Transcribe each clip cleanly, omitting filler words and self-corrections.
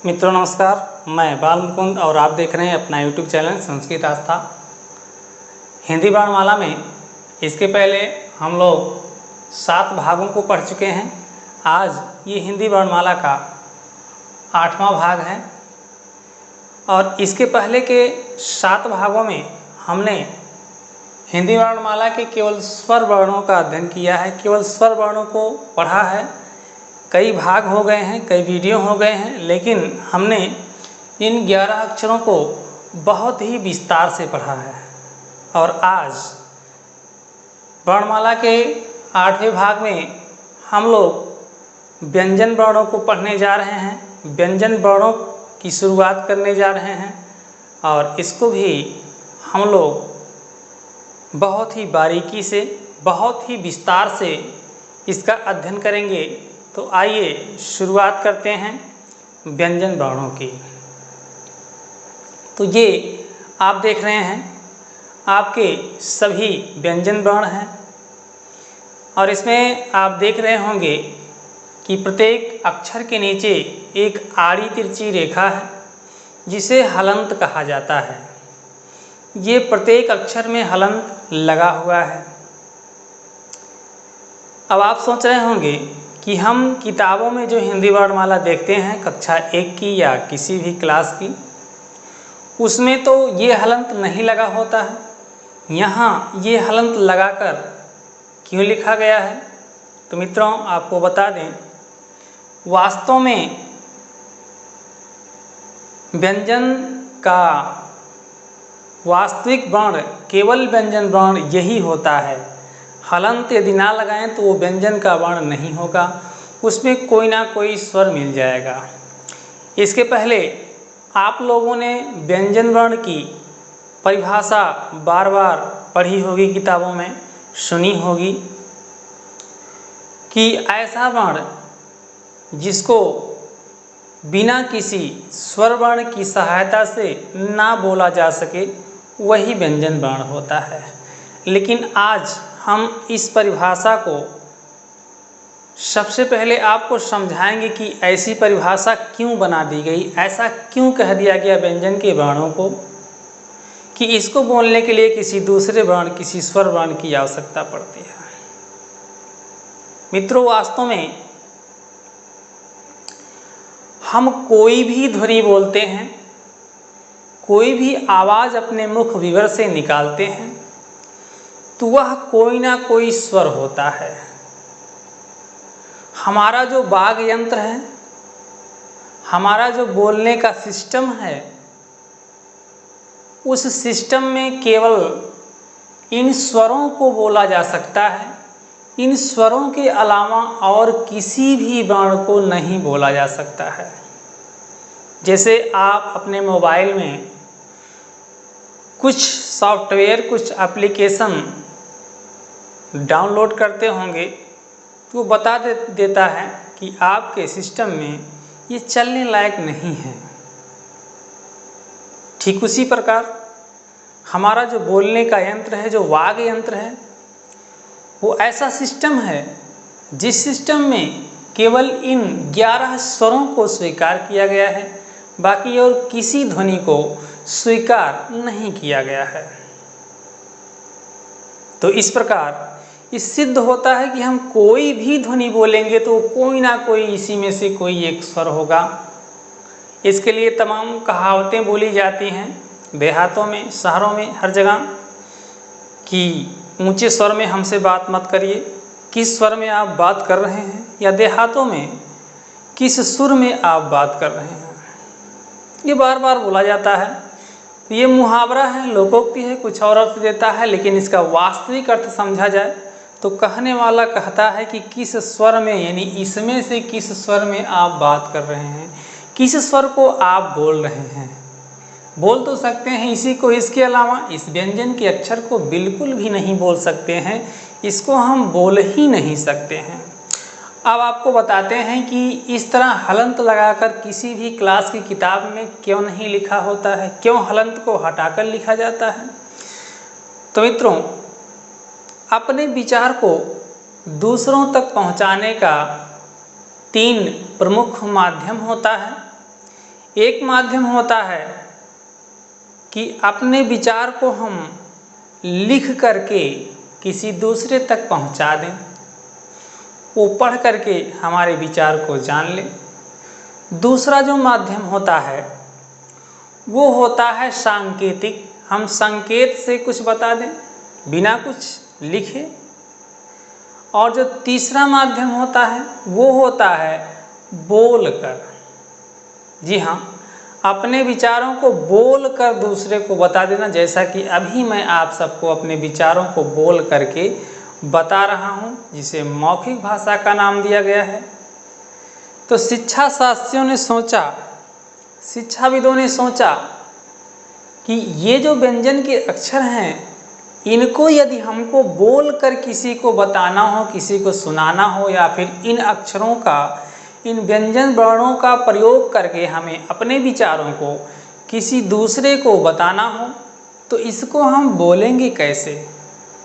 मित्रों नमस्कार, मैं बाल मुकुंद और आप देख रहे हैं अपना यूट्यूब चैनल संस्कृत आस्था। हिंदी वर्णमाला में इसके पहले हम लोग 7 भागों को पढ़ चुके हैं। आज ये हिंदी वर्णमाला का 8वां भाग है और इसके पहले के 7 भागों में हमने हिंदी वर्णमाला के केवल स्वर वर्णों का अध्ययन किया है, केवल स्वर वर्णों को पढ़ा है। कई भाग हो गए हैं, कई वीडियो हो गए हैं, लेकिन हमने इन 11 अक्षरों को बहुत ही विस्तार से पढ़ा है। और आज वर्णमाला के 8वें भाग में हम लोग व्यंजन वर्णों को पढ़ने जा रहे हैं, व्यंजन वर्णों की शुरुआत करने जा रहे हैं और इसको भी हम लोग बहुत ही बारीकी से, बहुत ही विस्तार से इसका अध्ययन करेंगे। तो आइए शुरुआत करते हैं व्यंजन वर्णों की। तो ये आप देख रहे हैं, आपके सभी व्यंजन वर्ण हैं और इसमें आप देख रहे होंगे कि प्रत्येक अक्षर के नीचे एक आड़ी तिरछी रेखा है जिसे हलंत कहा जाता है। ये प्रत्येक अक्षर में हलंत लगा हुआ है। अब आप सोच रहे होंगे कि हम किताबों में जो हिंदी वर्णमाला देखते हैं कक्षा 1 की या किसी भी क्लास की, उसमें तो ये हलंत नहीं लगा होता है। यहाँ ये हलंत लगाकर क्यों लिखा गया है? तो मित्रों आपको बता दें, वास्तव में व्यंजन का वास्तविक वर्ण केवल व्यंजन वर्ण यही होता है। हलंत यदि ना लगाएं तो वो व्यंजन का वर्ण नहीं होगा, उसमें कोई ना कोई स्वर मिल जाएगा। इसके पहले आप लोगों ने व्यंजन वर्ण की परिभाषा बार बार पढ़ी होगी, किताबों में सुनी होगी कि ऐसा वर्ण जिसको बिना किसी स्वर वर्ण की सहायता से ना बोला जा सके वही व्यंजन वर्ण होता है। लेकिन आज हम इस परिभाषा को सबसे पहले आपको समझाएंगे कि ऐसी परिभाषा क्यों बना दी गई, ऐसा क्यों कह दिया गया व्यंजन के वर्णों को कि इसको बोलने के लिए किसी दूसरे वर्ण, किसी स्वर वर्ण की आवश्यकता पड़ती है। मित्रों, वास्तव में हम कोई भी ध्वनि बोलते हैं, कोई भी आवाज़ अपने मुख विवर से निकालते हैं तो वह कोई ना कोई स्वर होता है। हमारा जो वाग यंत्र है, हमारा जो बोलने का सिस्टम है, उस सिस्टम में केवल इन स्वरों को बोला जा सकता है। इन स्वरों के अलावा और किसी भी वर्ण को नहीं बोला जा सकता है। जैसे आप अपने मोबाइल में कुछ सॉफ्टवेयर, कुछ एप्लीकेशन डाउनलोड करते होंगे तो वो बता देता है कि आपके सिस्टम में ये चलने लायक नहीं है। ठीक उसी प्रकार हमारा जो बोलने का यंत्र है, जो वाग यंत्र है, वो ऐसा सिस्टम है जिस सिस्टम में केवल इन 11 स्वरों को स्वीकार किया गया है, बाकी और किसी ध्वनि को स्वीकार नहीं किया गया है। तो इस प्रकार इस सिद्ध होता है कि हम कोई भी ध्वनि बोलेंगे तो कोई ना कोई इसी में से कोई एक स्वर होगा। इसके लिए तमाम कहावतें बोली जाती हैं देहातों में, शहरों में, हर जगह कि ऊंचे स्वर में हमसे बात मत करिए, किस स्वर में आप बात कर रहे हैं, या देहातों में किस सुर में आप बात कर रहे हैं। ये बार बार बोला जाता है। ये मुहावरा है, लोकोक्ति है, कुछ और अर्थ देता है, लेकिन इसका वास्तविक अर्थ समझा जाए तो कहने वाला कहता है कि किस स्वर में, यानी इसमें से किस स्वर में आप बात कर रहे हैं, किस स्वर को आप बोल रहे हैं। बोल तो सकते हैं इसी को, इसके अलावा इस व्यंजन के अक्षर को बिल्कुल भी नहीं बोल सकते हैं, इसको हम बोल ही नहीं सकते हैं। अब आपको बताते हैं कि इस तरह हलंत लगाकर किसी भी क्लास की किताब में क्यों नहीं लिखा होता है, क्यों हलंत को हटाकर लिखा जाता है। तो मित्रों, अपने विचार को दूसरों तक पहुंचाने का 3 प्रमुख माध्यम होता है। एक माध्यम होता है कि अपने विचार को हम लिख करके किसी दूसरे तक पहुंचा दें, वो पढ़ करके हमारे विचार को जान ले। दूसरा जो माध्यम होता है वो होता है सांकेतिक, हम संकेत से कुछ बता दें बिना कुछ लिखे। और जो तीसरा माध्यम होता है वो होता है बोलकर। जी हाँ, अपने विचारों को बोलकर दूसरे को बता देना, जैसा कि अभी मैं आप सबको अपने विचारों को बोल करके बता रहा हूँ, जिसे मौखिक भाषा का नाम दिया गया है। तो शिक्षा शास्त्रियों ने सोचा, शिक्षाविदों ने सोचा कि ये जो व्यंजन के अक्षर हैं, इनको यदि हमको बोलकर किसी को बताना हो, किसी को सुनाना हो, या फिर इन अक्षरों का, इन व्यंजन वर्णों का प्रयोग करके हमें अपने विचारों को किसी दूसरे को बताना हो, तो इसको हम बोलेंगे कैसे?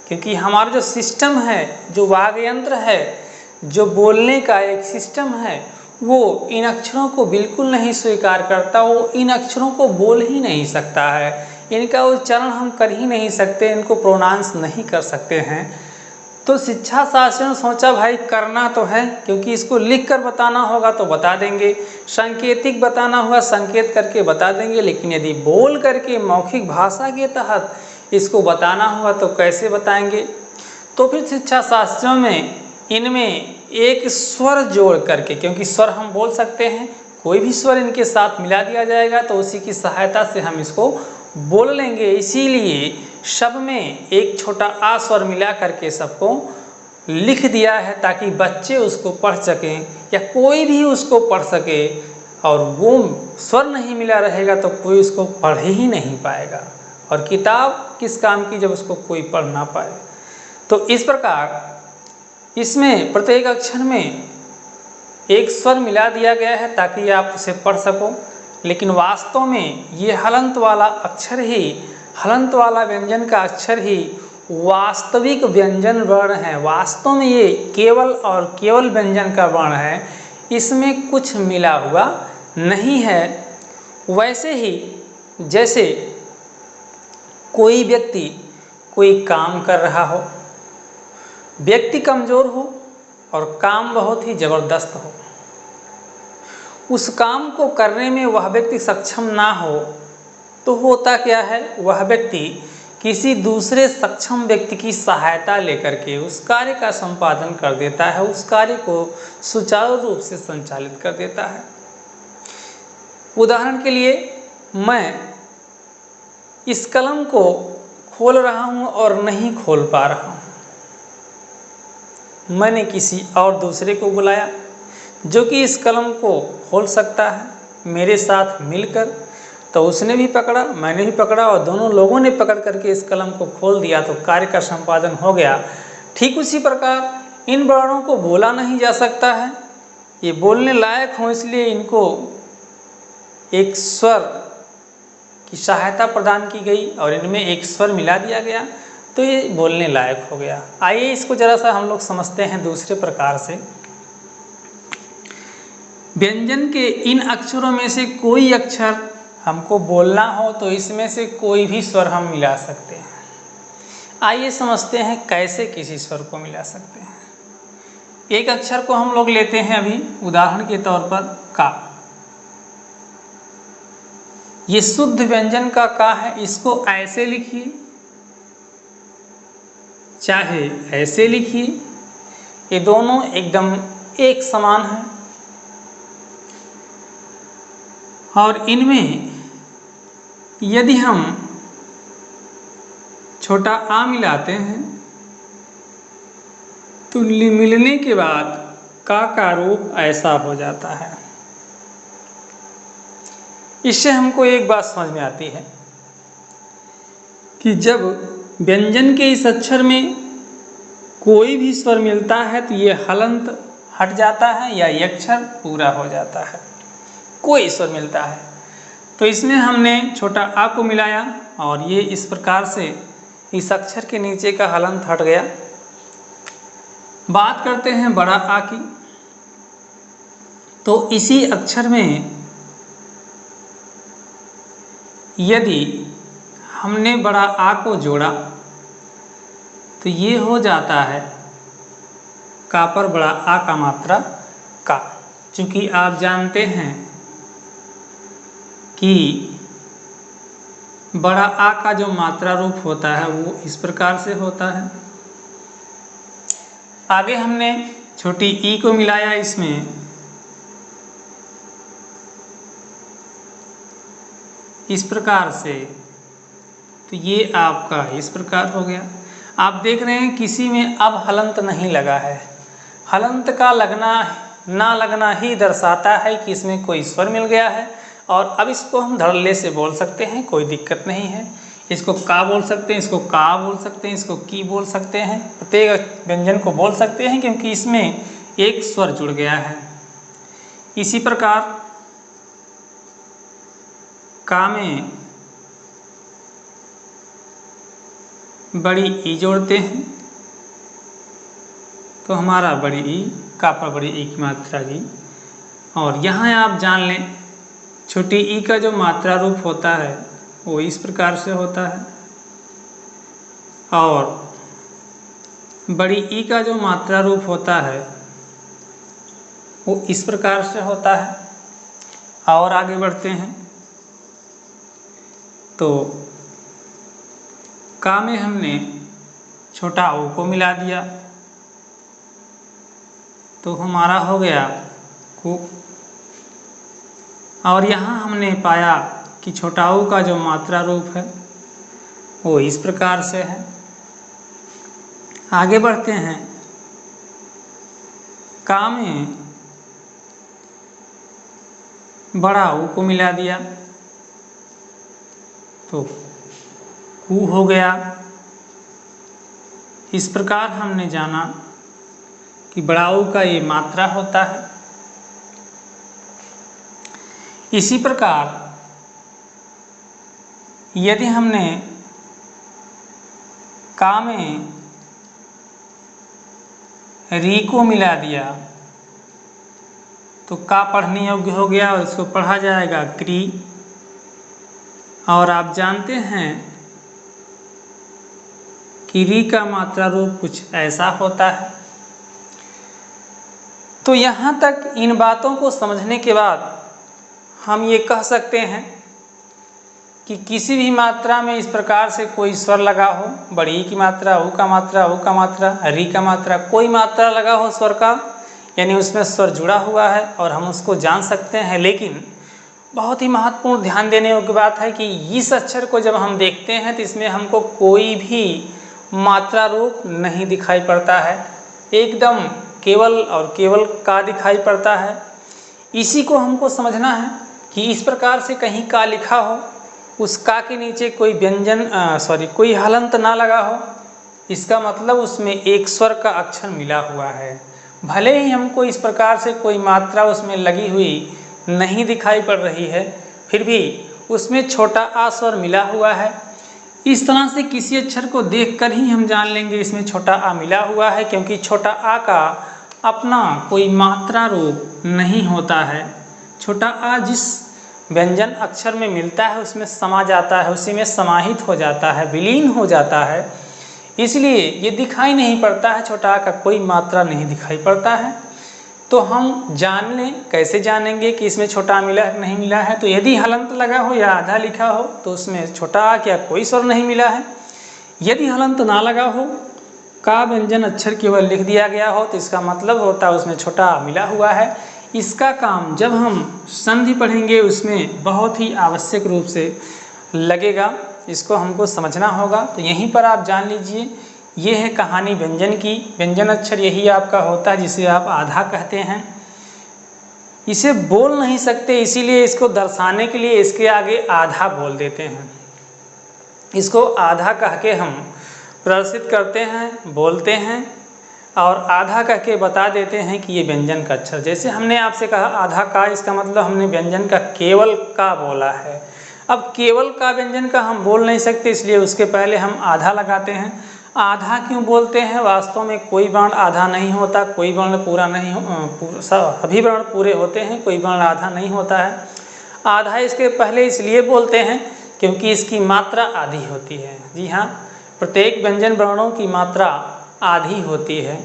क्योंकि हमारा जो सिस्टम है, जो वाग्यंत्र है, जो बोलने का एक सिस्टम है, वो इन अक्षरों को बिल्कुल नहीं स्वीकार करता, वो इन अक्षरों को बोल ही नहीं सकता है, इनका उच्चारण हम कर ही नहीं सकते, इनको प्रोनाउंस नहीं कर सकते हैं। तो शिक्षा शास्त्रियों ने सोचा भाई करना तो है, क्योंकि इसको लिख कर बताना होगा तो बता देंगे, सांकेतिक बताना होगा संकेत करके बता देंगे, लेकिन यदि बोल करके मौखिक भाषा के तहत इसको बताना होगा तो कैसे बताएंगे? तो फिर शिक्षा शास्त्रों में इनमें एक स्वर जोड़ करके, क्योंकि स्वर हम बोल सकते हैं, कोई भी स्वर इनके साथ मिला दिया जाएगा तो उसी की सहायता से हम इसको बोल लेंगे। इसीलिए शब्द में एक छोटा आ स्वर मिला करके सबको लिख दिया है, ताकि बच्चे उसको पढ़ सकें या कोई भी उसको पढ़ सके। और वो स्वर नहीं मिला रहेगा तो कोई उसको पढ़ ही नहीं पाएगा, और किताब किस काम की जब उसको कोई पढ़ ना पाए। तो इस प्रकार इसमें प्रत्येक अक्षर में एक स्वर मिला दिया गया है ताकि आप उसे पढ़ सको, लेकिन वास्तव में ये हलंत वाला अक्षर ही, हलंत वाला व्यंजन का अक्षर ही वास्तविक व्यंजन वर्ण है। वास्तव में ये केवल और केवल व्यंजन का वर्ण है, इसमें कुछ मिला हुआ नहीं है। वैसे ही जैसे कोई व्यक्ति कोई काम कर रहा हो, व्यक्ति कमज़ोर हो और काम बहुत ही ज़बरदस्त हो, उस काम को करने में वह व्यक्ति सक्षम ना हो तो होता क्या है, वह व्यक्ति किसी दूसरे सक्षम व्यक्ति की सहायता लेकर के उस कार्य का संपादन कर देता है, उस कार्य को सुचारू रूप से संचालित कर देता है। उदाहरण के लिए मैं इस कलम को खोल रहा हूँ और नहीं खोल पा रहा हूँ, मैंने किसी और दूसरे को बुलाया जो कि इस कलम को खोल सकता है मेरे साथ मिलकर, तो उसने भी पकड़ा, मैंने भी पकड़ा और दोनों लोगों ने पकड़ करके इस कलम को खोल दिया तो कार्य का संपादन हो गया। ठीक उसी प्रकार इन वर्णों को बोला नहीं जा सकता है, ये बोलने लायक हो, इसलिए इनको एक स्वर की सहायता प्रदान की गई और इनमें एक स्वर मिला दिया गया तो ये बोलने लायक हो गया। आइए इसको जरा सा हम लोग समझते हैं दूसरे प्रकार से। व्यंजन के इन अक्षरों में से कोई अक्षर हमको बोलना हो तो इसमें से कोई भी स्वर हम मिला सकते हैं। आइए समझते हैं कैसे किसी स्वर को मिला सकते हैं। एक अक्षर को हम लोग लेते हैं अभी उदाहरण के तौर पर का। ये शुद्ध व्यंजन का है, इसको ऐसे लिखिए चाहे ऐसे लिखिए, ये दोनों एकदम एक समान हैं। और इनमें यदि हम छोटा आ मिलाते हैं तो मिलने के बाद का रूप ऐसा हो जाता है। इससे हमको एक बात समझ में आती है कि जब व्यंजन के इस अक्षर में कोई भी स्वर मिलता है तो ये हलंत हट जाता है या ये अक्षर पूरा हो जाता है। कोई स्वर मिलता है तो इसमें हमने छोटा आ को मिलाया और ये इस प्रकार से इस अक्षर के नीचे का हलंत हट गया। बात करते हैं बड़ा आ की, तो इसी अक्षर में यदि हमने बड़ा आ को जोड़ा तो ये हो जाता है का पर बड़ा आ का मात्रा का। चूँकि आप जानते हैं कि बड़ा आ का जो मात्रा रूप होता है वो इस प्रकार से होता है। आगे हमने छोटी ई को मिलाया इसमें, इस प्रकार से, तो ये आपका इस प्रकार हो गया। आप देख रहे हैं किसी में अब हलंत नहीं लगा है। हलंत का लगना ना लगना ही दर्शाता है कि इसमें कोई स्वर मिल गया है, और अब इसको हम धड़ल्ले से बोल सकते हैं, कोई दिक्कत नहीं है। इसको का बोल सकते हैं, इसको का बोल सकते हैं, इसको की बोल सकते हैं, प्रत्येक व्यंजन को बोल सकते हैं क्योंकि इसमें एक स्वर जुड़ गया है। इसी प्रकार का में बड़ी ई जोड़ते हैं तो हमारा बड़ी ई का पर बड़ी ई की मात्रा की। और यहाँ आप जान लें छोटी ई का जो मात्रा रूप होता है वो इस प्रकार से होता है, और बड़ी ई का जो मात्रा रूप होता है वो इस प्रकार से होता है। और आगे बढ़ते हैं तो का में हमने छोटा ओ को मिला दिया तो हमारा हो गया को। और यहाँ हमने पाया कि छोटा ऊ का जो मात्रा रूप है वो इस प्रकार से है। आगे बढ़ते हैं, का में बड़ा ऊ को मिला दिया तो कू हो गया। इस प्रकार हमने जाना कि बड़ा ऊ का ये मात्रा होता है। इसी प्रकार यदि हमने का में री को मिला दिया तो का पढ़ने योग्य हो गया और इसको पढ़ा जाएगा क्री। और आप जानते हैं कि री का मात्रा रूप कुछ ऐसा होता है। तो यहाँ तक इन बातों को समझने के बाद हम ये कह सकते हैं कि किसी भी मात्रा में इस प्रकार से कोई स्वर लगा हो, बड़ी की मात्रा, ऊ का मात्रा, ऊ का मात्रा, री का मात्रा, कोई मात्रा लगा हो स्वर का, यानी उसमें स्वर जुड़ा हुआ है और हम उसको जान सकते हैं। लेकिन बहुत ही महत्वपूर्ण ध्यान देने योग्य बात है कि इस अक्षर को जब हम देखते हैं तो इसमें हमको कोई भी मात्रा रूप नहीं दिखाई पड़ता है, एकदम केवल और केवल का दिखाई पड़ता है। इसी को हमको समझना है कि इस प्रकार से कहीं का लिखा हो, उस का के नीचे कोई व्यंजन कोई हलंत ना लगा हो, इसका मतलब उसमें एक स्वर का अक्षर मिला हुआ है। भले ही हमको इस प्रकार से कोई मात्रा उसमें लगी हुई नहीं दिखाई पड़ रही है, फिर भी उसमें छोटा आ स्वर मिला हुआ है। इस तरह से किसी अक्षर को देखकर ही हम जान लेंगे इसमें छोटा आ मिला हुआ है, क्योंकि छोटा आ का अपना कोई मात्रा रूप नहीं होता है। छोटा आ जिस व्यंजन अक्षर में मिलता है उसमें समा जाता है, उसी में समाहित हो जाता है, विलीन हो जाता है, इसलिए ये दिखाई नहीं पड़ता है। छोटा आ का कोई मात्रा नहीं दिखाई पड़ता है। तो हम जान लें, कैसे जानेंगे कि इसमें छोटा आ मिला है नहीं मिला है? तो यदि हलंत लगा हो या आधा लिखा हो तो उसमें छोटा आ क्या कोई स्वर नहीं मिला है। यदि हलंत ना लगा हो, का व्यंजन अक्षर केवल लिख दिया गया हो, तो इसका मतलब होता है उसमें छोटा आ मिला हुआ है। इसका काम जब हम संधि पढ़ेंगे उसमें बहुत ही आवश्यक रूप से लगेगा, इसको हमको समझना होगा। तो यहीं पर आप जान लीजिए, ये है कहानी व्यंजन की। व्यंजन अक्षर यही आपका होता है जिसे आप आधा कहते हैं। इसे बोल नहीं सकते, इसीलिए इसको दर्शाने के लिए इसके आगे आधा बोल देते हैं। इसको आधा कह के हम प्रदर्शित करते हैं, बोलते हैं, और आधा कह के बता देते हैं कि ये व्यंजन का अक्षर। जैसे हमने आपसे कहा आधा का, इसका मतलब हमने व्यंजन का केवल का बोला है। अब केवल का व्यंजन का हम बोल नहीं सकते, इसलिए उसके पहले हम आधा लगाते हैं। आधा क्यों बोलते हैं? वास्तव में कोई वर्ण आधा नहीं होता, कोई वर्ण पूरा नहीं सभी वर्ण पूरे होते हैं, कोई वर्ण आधा नहीं होता है। आधा इसके पहले इसलिए बोलते हैं क्योंकि इसकी मात्रा आधी होती है। जी हाँ, प्रत्येक व्यंजन वर्णों की मात्रा आधी होती है।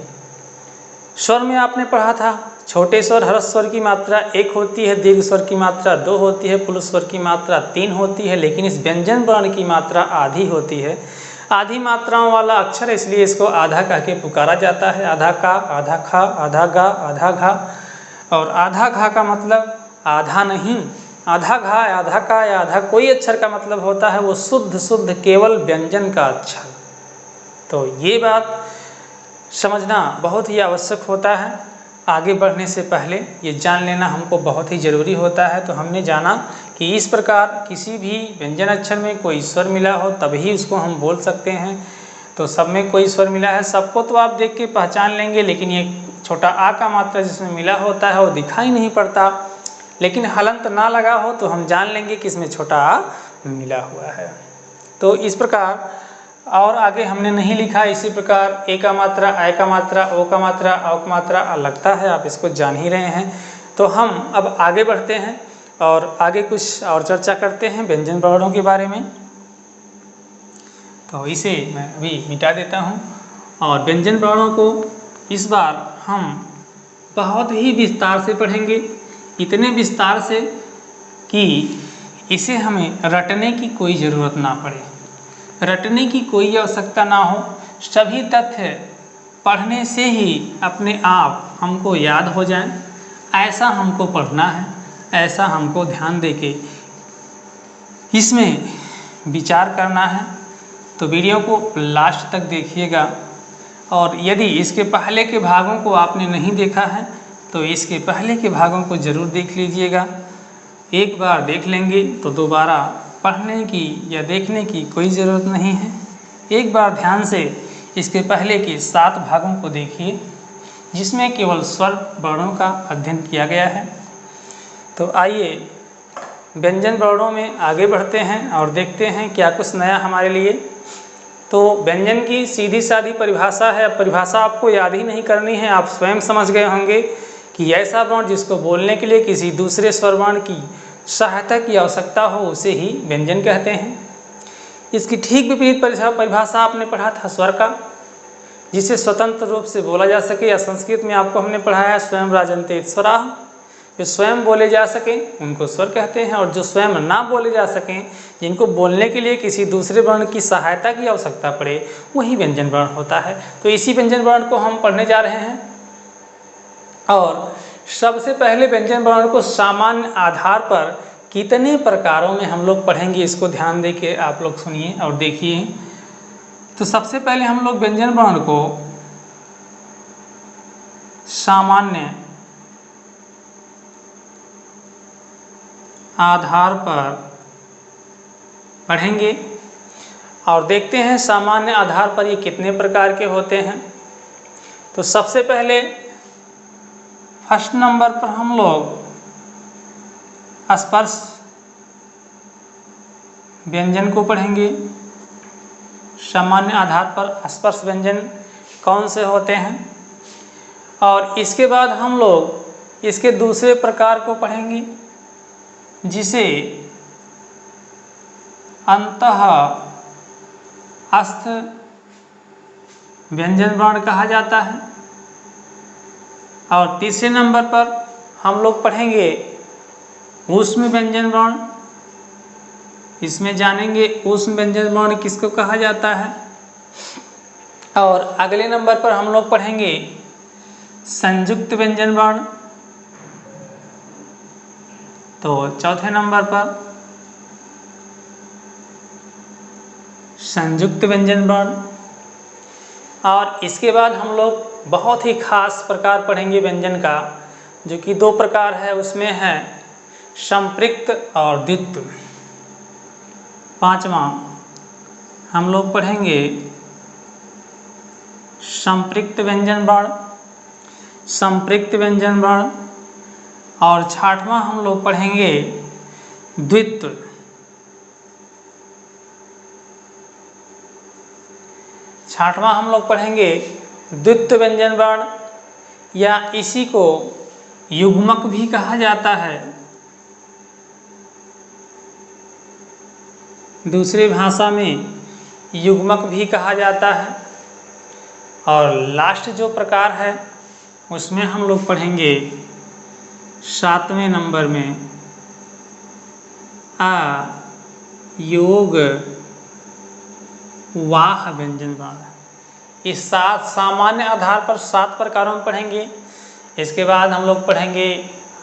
स्वर में आपने पढ़ा था, छोटे स्वर ह्रस्व स्वर की मात्रा 1 होती है, दीर्घ स्वर की मात्रा 2 होती है, पुल्ल स्वर की मात्रा 3 होती है, लेकिन इस व्यंजन वर्ण की मात्रा आधी होती है। आधी मात्राओं वाला अक्षर, इसलिए इसको आधा कह के पुकारा जाता है। आधा का, आधा खा, आधा गा, आधा घा। और आधा घा का मतलब आधा नहीं, आधा घा, आधा का या आधा कोई अक्षर का मतलब होता है वो शुद्ध शुद्ध केवल व्यंजन का अक्षर। तो ये बात समझना बहुत ही आवश्यक होता है। आगे बढ़ने से पहले ये जान लेना हमको बहुत ही ज़रूरी होता है। तो हमने जाना कि इस प्रकार किसी भी व्यंजन अक्षर में कोई स्वर मिला हो तभी उसको हम बोल सकते हैं। तो सब में कोई स्वर मिला है, सबको तो आप देख के पहचान लेंगे, लेकिन ये छोटा आ का मात्रा जिसमें मिला होता है वो दिखाई नहीं पड़ता, लेकिन हलंत ना लगा हो तो हम जान लेंगे कि इसमें छोटा आ मिला हुआ है। तो इस प्रकार और आगे हमने नहीं लिखा। इसी प्रकार ए का मात्रा, आय का मात्रा, ओ का मात्रा, औ का मात्रा लगता है, आप इसको जान ही रहे हैं। तो हम अब आगे बढ़ते हैं और आगे कुछ और चर्चा करते हैं व्यंजन वर्णों के बारे में। तो इसे मैं अभी मिटा देता हूँ और व्यंजन वर्णों को इस बार हम बहुत ही विस्तार से पढ़ेंगे, इतने विस्तार से कि इसे हमें रटने की कोई ज़रूरत ना पड़े, रटने की कोई आवश्यकता ना हो। सभी तथ्य पढ़ने से ही अपने आप हमको याद हो जाएं, ऐसा हमको पढ़ना है, ऐसा हमको ध्यान देके इसमें विचार करना है। तो वीडियो को लास्ट तक देखिएगा और यदि इसके पहले के भागों को आपने नहीं देखा है तो इसके पहले के भागों को ज़रूर देख लीजिएगा। एक बार देख लेंगे तो दोबारा पढ़ने की या देखने की कोई ज़रूरत नहीं है। एक बार ध्यान से इसके पहले के 7 भागों को देखिए जिसमें केवल स्वर वर्णों का अध्ययन किया गया है। तो आइए व्यंजन वर्णों में आगे बढ़ते हैं और देखते हैं क्या कुछ नया हमारे लिए। तो व्यंजन की सीधी सादी परिभाषा है। परिभाषा आपको याद ही नहीं करनी है, आप स्वयं समझ गए होंगे कि ऐसा वर्ण जिसको बोलने के लिए किसी दूसरे स्वर वर्ण की सहायता की आवश्यकता हो उसे ही व्यंजन कहते हैं। इसकी ठीक विपरीत परिभाषा आपने पढ़ा था स्वर का, जिसे स्वतंत्र रूप से बोला जा सके, या संस्कृत में आपको हमने पढ़ाया स्वयं राजन्ते स्वराः, जो स्वयं बोले जा सकें उनको स्वर कहते हैं, और जो स्वयं ना बोले जा सकें, जिनको बोलने के लिए किसी दूसरे वर्ण की सहायता की आवश्यकता पड़े, वही व्यंजन वर्ण होता है। तो इसी व्यंजन वर्ण को हम पढ़ने जा रहे हैं। और सबसे पहले व्यंजन वर्ण को सामान्य आधार पर कितने प्रकारों में हम लोग पढ़ेंगे, इसको ध्यान दे के आप लोग सुनिए और देखिए। तो सबसे पहले हम लोग व्यंजन वर्ण को सामान्य आधार पर पढ़ेंगे और देखते हैं सामान्य आधार पर ये कितने प्रकार के होते हैं। तो सबसे पहले फर्स्ट नंबर पर हम लोग स्पर्श व्यंजन को पढ़ेंगे। सामान्य आधार पर स्पर्श व्यंजन कौन से होते हैं, और इसके बाद हम लोग इसके दूसरे प्रकार को पढ़ेंगे जिसे अंतः अस्थ व्यंजन वर्ण कहा जाता है। और तीसरे नंबर पर हम लोग पढ़ेंगे ऊष्म व्यंजन वर्ण। इसमें जानेंगे ऊष्म व्यंजन वर्ण किसको कहा जाता है। और अगले नंबर पर हम लोग पढ़ेंगे संयुक्त व्यंजन वर्ण। तो चौथे नंबर पर संयुक्त व्यंजन वर्ण। और इसके बाद हम लोग बहुत ही खास प्रकार पढ़ेंगे व्यंजन का, जो कि 2 प्रकार है, उसमें है संपृक्त और द्वित्व। 5वां हम लोग पढ़ेंगे संपृक्त व्यंजन वर्ण, संपृक्त व्यंजन वर्ण। और 6वां हम लोग पढ़ेंगे द्वित्व। 6वां हम लोग पढ़ेंगे द्वित्व व्यंजन वर्ण, या इसी को युग्मक भी कहा जाता है। दूसरी भाषा में युग्मक भी कहा जाता है। और लास्ट जो प्रकार है उसमें हम लोग पढ़ेंगे 7वें नंबर में योग वाह व्यंजन वर्ण। इस 7 सामान्य आधार पर 7 प्रकारों में पढ़ेंगे। इसके बाद हम लोग पढ़ेंगे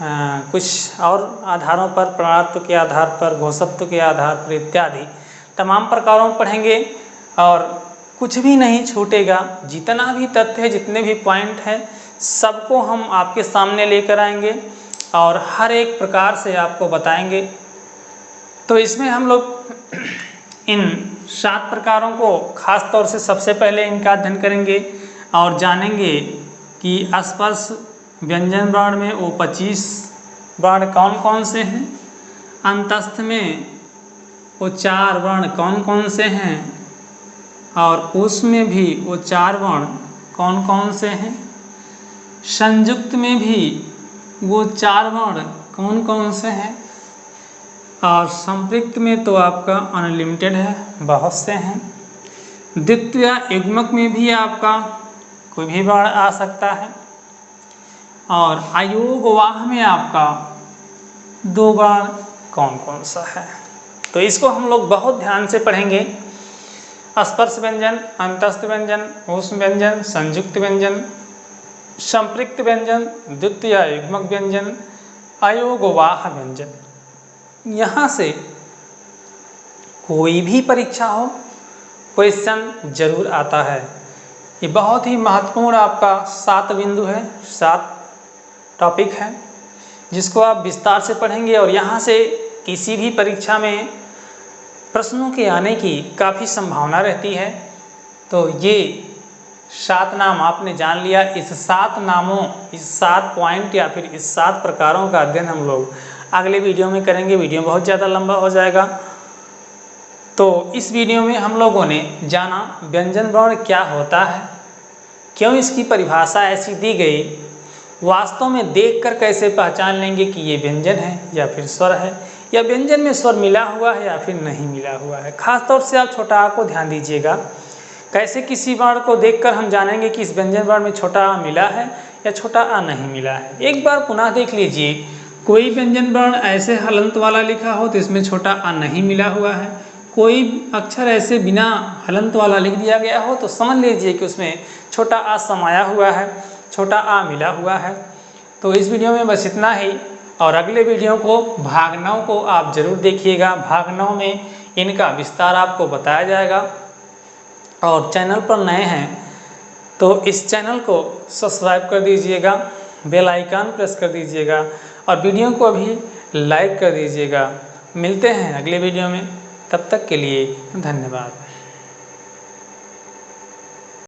कुछ और आधारों पर, प्रणात्व के आधार पर, घोषत्व के आधार पर इत्यादि तमाम प्रकारों में पढ़ेंगे। और कुछ भी नहीं छूटेगा, जितना भी तथ्य है, जितने भी पॉइंट हैं, सबको हम आपके सामने लेकर आएंगे और हर एक प्रकार से आपको बताएंगे। तो इसमें हम लोग इन 7 प्रकारों को खास तौर से सबसे पहले इनका अध्ययन करेंगे और जानेंगे कि स्पर्श व्यंजन वर्ण में वो 25 वर्ण कौन कौन से हैं, अंतस्थ में वो 4 वर्ण कौन कौन से हैं और उसमें भी वो 4 वर्ण कौन कौन से हैं, संयुक्त में भी वो 4 वर्ण कौन कौन से हैं, और संपृक्त में तो आपका अनलिमिटेड है, बहुत से हैं। द्वित्व या युग्मक में भी आपका कोई भी वर्ण आ सकता है। और अयोग वाह में आपका 2 वर्ण कौन कौन सा है। तो इसको हम लोग बहुत ध्यान से पढ़ेंगे। स्पर्श व्यंजन, अंतस्थ व्यंजन, ऊष्म व्यंजन, संयुक्त व्यंजन, संपृक्त व्यंजन, द्वितीय या युग्मक व्यंजन, अयोग वाह व्यंजन। यहाँ से कोई भी परीक्षा हो, क्वेश्चन जरूर आता है। ये बहुत ही महत्वपूर्ण आपका 7 बिंदु है, 7 टॉपिक है, जिसको आप विस्तार से पढ़ेंगे और यहाँ से किसी भी परीक्षा में प्रश्नों के आने की काफ़ी संभावना रहती है। तो ये 7 नाम आपने जान लिया। इस 7 नामों, इस 7 पॉइंट या फिर इस 7 प्रकारों का अध्ययन हम लोग अगले वीडियो में करेंगे। वीडियो बहुत ज़्यादा लंबा हो जाएगा। तो इस वीडियो में हम लोगों ने जाना व्यंजन वर्ण क्या होता है, क्यों इसकी परिभाषा ऐसी दी गई, वास्तव में देखकर कैसे पहचान लेंगे कि ये व्यंजन है या फिर स्वर है, या व्यंजन में स्वर मिला हुआ है या फिर नहीं मिला हुआ है। खास तौर से आप छोटा आ को ध्यान दीजिएगा। कैसे किसी वर्ण को देखकर हम जानेंगे कि इस व्यंजन वर्ण में छोटा आ मिला है या छोटा आ नहीं मिला है। एक बार पुनः देख लीजिए, कोई व्यंजन वर्ण ऐसे हलंत वाला लिखा हो तो इसमें छोटा आ नहीं मिला हुआ है। कोई अक्षर ऐसे बिना हलंत वाला लिख दिया गया हो तो समझ लीजिए कि उसमें छोटा आ समाया हुआ है, छोटा आ मिला हुआ है। तो इस वीडियो में बस इतना ही, और अगले वीडियो को भाग 9 को आप जरूर देखिएगा। भाग 9 में इनका विस्तार आपको बताया जाएगा। और चैनल पर नए हैं तो इस चैनल को सब्सक्राइब कर दीजिएगा, बेल आइकन प्रेस कर दीजिएगा और वीडियो को अभी लाइक कर दीजिएगा। मिलते हैं अगले वीडियो में, तब तक के लिए धन्यवाद।